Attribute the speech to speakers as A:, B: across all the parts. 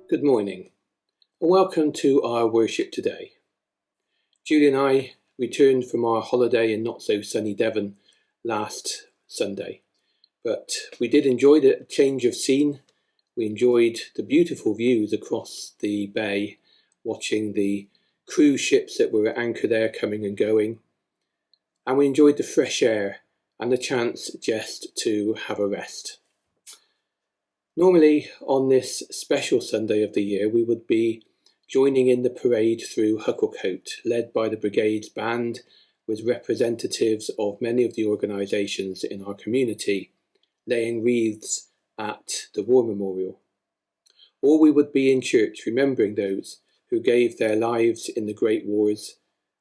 A: Good morning and welcome to our worship today. Julie and I returned from our holiday in not so sunny Devon last Sunday, but we did enjoy the change of scene. We enjoyed the beautiful views across the bay, watching the cruise ships that were anchored there coming and going, and we enjoyed the fresh air and the chance just to have a rest. Normally, on this special Sunday of the year, we would be joining in the parade through Hucclecote, led by the Brigade's band, with representatives of many of the organisations in our community, laying wreaths at the War Memorial. Or we would be in church remembering those who gave their lives in the Great Wars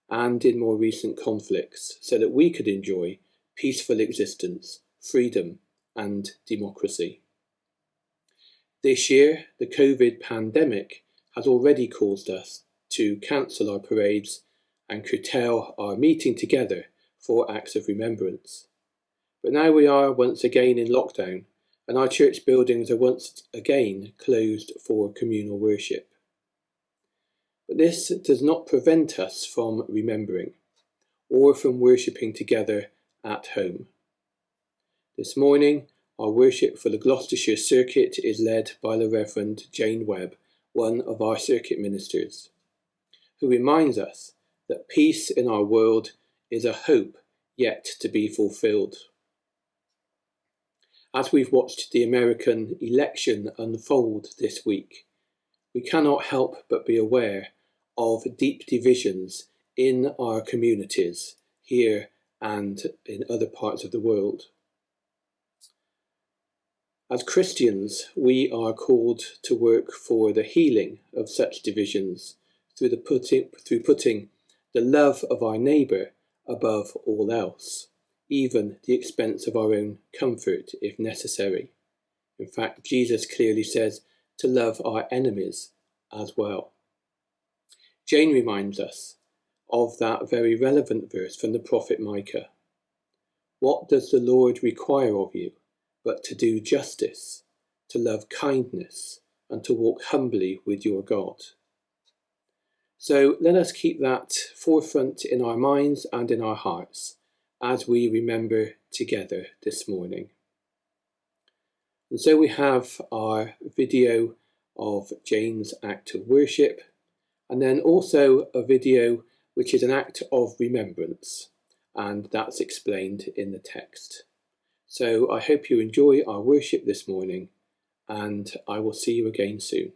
A: and in more recent conflicts, so that we could enjoy peaceful existence, freedom and democracy. This year, the COVID pandemic has already caused us to cancel our parades and curtail our meeting together for acts of remembrance. But now we are once again in lockdown, and our church buildings are once again closed for communal worship. But this does not prevent us from remembering or from worshipping together at home. This morning, our worship for the Gloucestershire circuit is led by the Reverend Jane Webb, one of our circuit ministers, who reminds us that peace in our world is a hope yet to be fulfilled. As we've watched the American election unfold this week, we cannot help but be aware of deep divisions in our communities here and in other parts of the world. As Christians, we are called to work for the healing of such divisions through putting the love of our neighbour above all else, even the expense of our own comfort if necessary. In fact, Jesus clearly says to love our enemies as well. Jane reminds us of that very relevant verse from the prophet Micah. What does the Lord require of you but to do justice, to love kindness, and to walk humbly with your God? So let us keep that forefront in our minds and in our hearts as we remember together this morning. And so we have our video of Jane's act of worship, and then also a video which is an act of remembrance, and that's explained in the text. So I hope you enjoy our worship this morning, and I will see you again soon.